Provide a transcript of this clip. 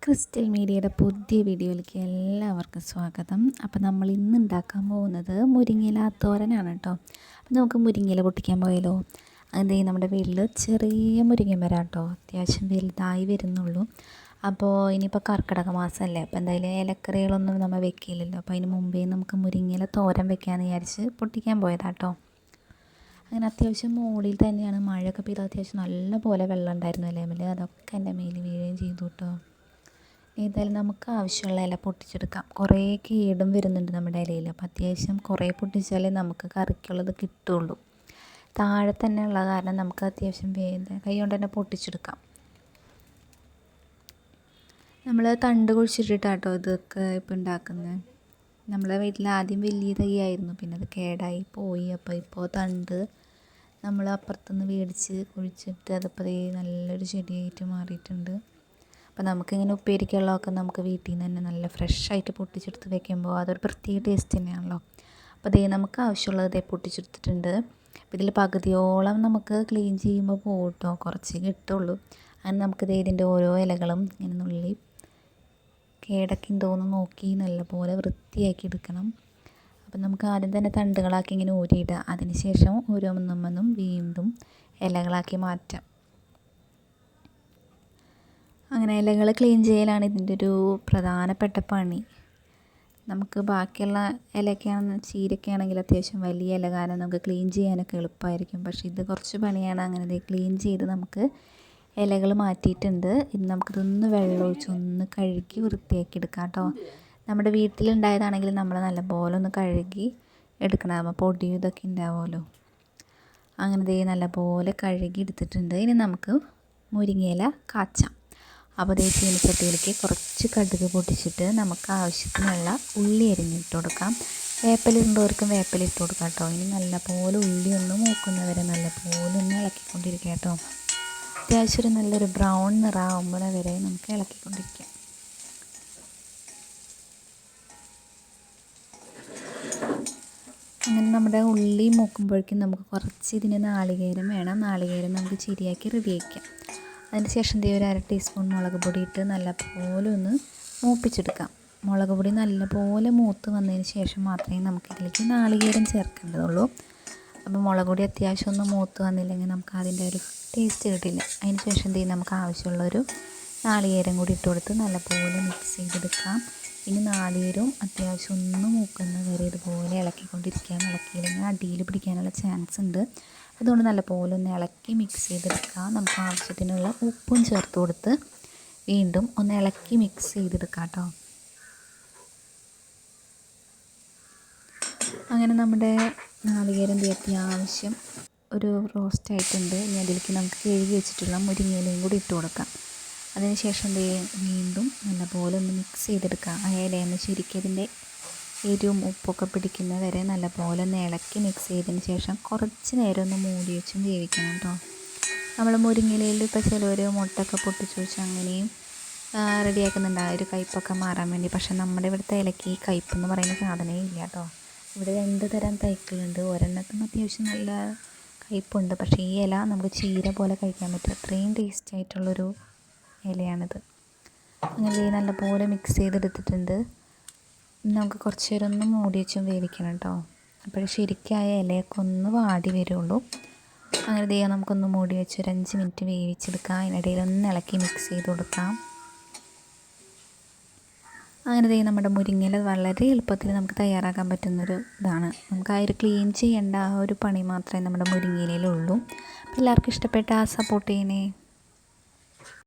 Crystal മീഡിയയുടെ പുതിയ വീഡിയോയിലേക്ക് എല്ലാവർക്കും സ്വാഗതം. അപ്പോൾ നമ്മൾ ഇന്ന് ഉണ്ടാക്കാൻ പോകുന്നത് മുരിങ്ങയില തോരനാണ് കേട്ടോ. അപ്പോൾ നമുക്ക് മുരിങ്ങയില പൊട്ടിക്കാൻ പോയാലോ. അതേ നമ്മുടെ വീട്ടിൽ ചെറിയ മുരിങ്ങ മരം കേട്ടോ, അത്യാവശ്യം വലുതായി വരുന്നുള്ളൂ. അപ്പോൾ ഇനിയിപ്പോൾ കർക്കിടക മാസമല്ലേ, അപ്പോൾ എന്തായാലും ഇലക്കറികളൊന്നും നമ്മൾ വെക്കില്ലല്ലോ. അപ്പോൾ അതിന് മുമ്പേ നമുക്ക് മുരിങ്ങയില തോരൻ വെക്കാമെന്ന് വിചാരിച്ച് പൊട്ടിക്കാൻ പോയതാട്ടോ. അങ്ങനെ അത്യാവശ്യം മുകളിൽ തന്നെയാണ്, മഴയൊക്കെ പെയ്ത് അത്യാവശ്യം നല്ല പോലെ വെള്ളം ഉണ്ടായിരുന്നു ഇലയിൽ, അതൊക്കെ എൻ്റെ മേലിൽ വീഴുകയും ചെയ്തു കേട്ടോ. ഏതായാലും നമുക്ക് ആവശ്യമുള്ള ഇല പൊട്ടിച്ചെടുക്കാം. കുറേ കേടും വരുന്നുണ്ട് നമ്മുടെ ഇലയിൽ, അപ്പോൾ അത്യാവശ്യം കുറേ പൊട്ടിച്ചാലേ നമുക്ക് കറിക്കുള്ളത് കിട്ടുള്ളൂ. താഴെ തന്നെ ഉള്ള കാരണം നമുക്ക് അത്യാവശ്യം കൈ കൊണ്ട് തന്നെ പൊട്ടിച്ചെടുക്കാം. നമ്മൾ തണ്ട് കുഴിച്ചിട്ടിട്ടാട്ടോ ഇതൊക്കെ ഇപ്പോൾ ഉണ്ടാക്കുന്നത്. നമ്മളെ വീട്ടിൽ ആദ്യം വലിയ തൈയായിരുന്നു, പിന്നെ അത് കേടായി പോയി. അപ്പോൾ ഇപ്പോൾ തണ്ട് നമ്മൾ അപ്പുറത്തുനിന്ന് മേടിച്ച് കുഴിച്ചിട്ട് അതിപ്പോൾ നല്ലൊരു ചെടിയായിട്ട് മാറിയിട്ടുണ്ട്. അപ്പോൾ നമുക്കിങ്ങനെ ഉപ്പേരിക്കുള്ളതൊക്കെ നമുക്ക് വീട്ടിൽ നിന്ന് തന്നെ നല്ല ഫ്രഷായിട്ട് പൊട്ടിച്ചെടുത്ത് വെക്കുമ്പോൾ അതൊരു പ്രത്യേക ടേസ്റ്റ് തന്നെയാണല്ലോ. അപ്പോൾ നമുക്ക് ആവശ്യമുള്ളത് പൊട്ടിച്ചെടുത്തിട്ടുണ്ട്. അപ്പോൾ ഇതിൽ പകുതിയോളം നമുക്ക് ക്ലീൻ ചെയ്യുമ്പോൾ പോകട്ടോ, കുറച്ച് കിട്ടുള്ളൂ. അങ്ങനെ നമുക്ക് ഇതിൻ്റെ ഓരോ ഇലകളും ഇങ്ങനെ നുള്ളി കേടൊക്കെ ഉണ്ടോയെന്ന് നോക്കി നല്ലപോലെ വൃത്തിയാക്കി എടുക്കണം. അപ്പം നമുക്ക് ആദ്യം തന്നെ തണ്ടുകളാക്കി ഇങ്ങനെ ഊരിയിടുക. അതിന് ശേഷം ഓരോന്നും വീണ്ടും ഇലകളാക്കി മാറ്റാം. അങ്ങനെ ഇലകൾ ക്ലീൻ ചെയ്യലാണ് ഇതിൻ്റെ ഒരു പ്രധാനപ്പെട്ട പണി. നമുക്ക് ബാക്കിയുള്ള ഇലയൊക്കെയാണെന്ന് ചീരയൊക്കെയാണെങ്കിൽ അത്യാവശ്യം വലിയ ഇല കാരണം നമുക്ക് ക്ലീൻ ചെയ്യാനൊക്കെ എളുപ്പമായിരിക്കും. പക്ഷേ ഇത് കുറച്ച് പണിയാണ്. അങ്ങനെ ക്ലീൻ ചെയ്ത് നമുക്ക് ഇലകൾ മാറ്റിയിട്ടുണ്ട്. ഇനി നമുക്കിതൊന്ന് വെള്ളമൊഴിച്ച് ഒന്ന് കഴുകി വൃത്തിയാക്കി എടുക്കാം കേട്ടോ. നമ്മുടെ വീട്ടിലുണ്ടായതാണെങ്കിൽ നമ്മൾ നല്ലപോലെ ഒന്ന് കഴുകി എടുക്കണം. അപ്പോൾ പൊടിയും ഇതൊക്കെ ഉണ്ടാവുമല്ലോ. അങ്ങനെ നല്ലപോലെ കഴുകി എടുത്തിട്ടുണ്ട്. ഇനി നമുക്ക് മുരിങ്ങയില കാച്ചാം. അപ്പോൾ ചീനച്ചട്ടിയിലേക്ക് കുറച്ച് കടുക് പൊട്ടിച്ചിട്ട് നമുക്ക് ആവശ്യത്തിനുള്ള ഉള്ളി അരിഞ്ഞിട്ട് കൊടുക്കാം. വേപ്പിലിടുന്നവർക്കും വേപ്പിലിട്ട് കൊടുക്കാം കേട്ടോ. ഇനി നല്ലപോലെ ഉള്ളി ഒന്ന് മൂക്കുന്നവരെ നല്ലപോലെ ഒന്ന് ഇളക്കിക്കൊണ്ടിരിക്കുക കേട്ടോ. അത്യാവശ്യം ഒരു നല്ലൊരു ബ്രൗൺ നിറമാകുമ്പോൾ വരെ നമുക്ക് ഇളക്കിക്കൊണ്ടിരിക്കാം. അങ്ങനെ നമ്മുടെ ഉള്ളി മൂക്കുമ്പോഴേക്കും നമുക്ക് കുറച്ച് ഇതിന് നാളികേരം വേണം. നാളികേരം നമുക്ക് ചിരിയാക്കി റെഡിയാക്കാം. അതിന് ശേഷം ഒരു 1/2 ടീസ്പൂൺ മുളക് പൊടി ഇട്ട് നല്ലപോലെ ഒന്ന് മൂപ്പിച്ചെടുക്കാം. മുളക് പൊടി നല്ലപോലെ മൂത്ത് വന്നതിന് ശേഷം മാത്രമേ നമുക്കിതിലേക്ക് നാളികേരം ചേർക്കേണ്ടതുള്ളൂ. അപ്പോൾ മുളക് പൊടി അത്യാവശ്യം ഒന്ന് മൂത്ത് വന്നില്ലെങ്കിൽ നമുക്ക് അതിൻ്റെ ഒരു ടേസ്റ്റ് കിട്ടില്ല. അതിന് ശേഷം നമുക്ക് ആവശ്യമുള്ളൊരു നാളികേരം കൂടി ഇട്ട് കൊടുത്ത് നല്ലപോലെ മിക്സ് ചെയ്തെടുക്കാം. ഇനി നാളികേരവും അത്യാവശ്യം ഒന്ന് മൂക്കുന്നത് വരെ ഇതുപോലെ ഇളക്കിക്കൊണ്ടിരിക്കാം. ഇളക്കിയില്ലെങ്കിൽ അടിയിൽ പിടിക്കാനുള്ള ചാൻസ് ഉണ്ട്. അതുകൊണ്ട് നല്ലപോലെ ഒന്ന് ഇളക്കി മിക്സ് ചെയ്തെടുക്കാം. നമുക്ക് ആവശ്യത്തിനുള്ള ഉപ്പും ചേർത്ത് കൊടുത്ത് വീണ്ടും ഒന്ന് ഇളക്കി മിക്സ് ചെയ്തെടുക്കാം കേട്ടോ. അങ്ങനെ നമ്മുടെ നാളികേരം അത്യാവശ്യം ഒരു റോസ്റ്റ് ആയിട്ടുണ്ട്. ഇനി അതിലേക്ക് നമുക്ക് കഴുകി വെച്ചിട്ടുള്ള മുരിങ്ങയിലയും കൂടി ഇട്ട് കൊടുക്കാം. അതിന് ശേഷം വീണ്ടും നല്ലപോലെ ഒന്ന് മിക്സ് ചെയ്തെടുക്കാം. ആ ഇലയെന്ന് ശരിക്കും അതിൻ്റെ എരിവും ഉപ്പൊക്കെ പിടിക്കുന്ന വരെ നല്ലപോലെ ഒന്ന് ഇളക്കി മിക്സ് ചെയ്തതിന് ശേഷം കുറച്ച് നേരം ഒന്ന് മൂടി വെച്ചും വേവിക്കണം കേട്ടോ. നമ്മൾ മുരിങ്ങയിലയിൽ ഇപ്പോൾ ചിലവർ മുട്ടയൊക്കെ പൊട്ടിച്ച് വെച്ച് അങ്ങനെയും റെഡിയാക്കുന്നുണ്ട്, ആ ഒരു കയ്പ്പൊക്കെ മാറാൻ വേണ്ടി. പക്ഷേ നമ്മുടെ ഇവിടുത്തെ ഇലയ്ക്ക് ഈ കയ്പ്പെന്ന് പറയുന്ന സാധനമേ ഇല്ല കേട്ടോ. ഇവിടെ 2 തരം തൈക്കളുണ്ട്. ഒരെണ്ണത്തിന് അത്യാവശ്യം നല്ല കയ്പ്പുണ്ട്. പക്ഷേ ഈ ഇല നമുക്ക് ചീര പോലെ കഴിക്കാൻ പറ്റും, അത്രയും ടേസ്റ്റ് ആയിട്ടുള്ളൊരു ഇലയാണിത്. അങ്ങനെ നല്ലപോലെ മിക്സ് ചെയ്തെടുത്തിട്ടുണ്ട്. നമുക്ക് കുറച്ച് നേരം ഒന്ന് മൂടി വെച്ചും വേവിക്കണം കേട്ടോ. അപ്പോൾ ശരിക്കായ ഇലയൊക്കെ ഒന്ന് വാടി വരുള്ളൂ. അങ്ങനെ നമുക്കൊന്ന് മൂടി വെച്ച് ഒരു 5 മിനിറ്റ് വേവിച്ചെടുക്കാം. അതിനിടയിൽ ഒന്ന് ഇളക്കി മിക്സ് ചെയ്ത് കൊടുക്കാം. അങ്ങനെ നമ്മുടെ മുരിങ്ങയില വളരെ എളുപ്പത്തിൽ നമുക്ക് തയ്യാറാക്കാൻ പറ്റുന്നൊരു ഇതാണ്. നമുക്ക് ആ ഒരു ക്ലീൻ ചെയ്യേണ്ട ആ ഒരു പണി മാത്രമേ നമ്മുടെ മുരിങ്ങയിലുള്ളൂ. അപ്പോൾ എല്ലാവർക്കും ഇഷ്ടപ്പെട്ട സപ്പോർട്ട് ചെയ്യണേ.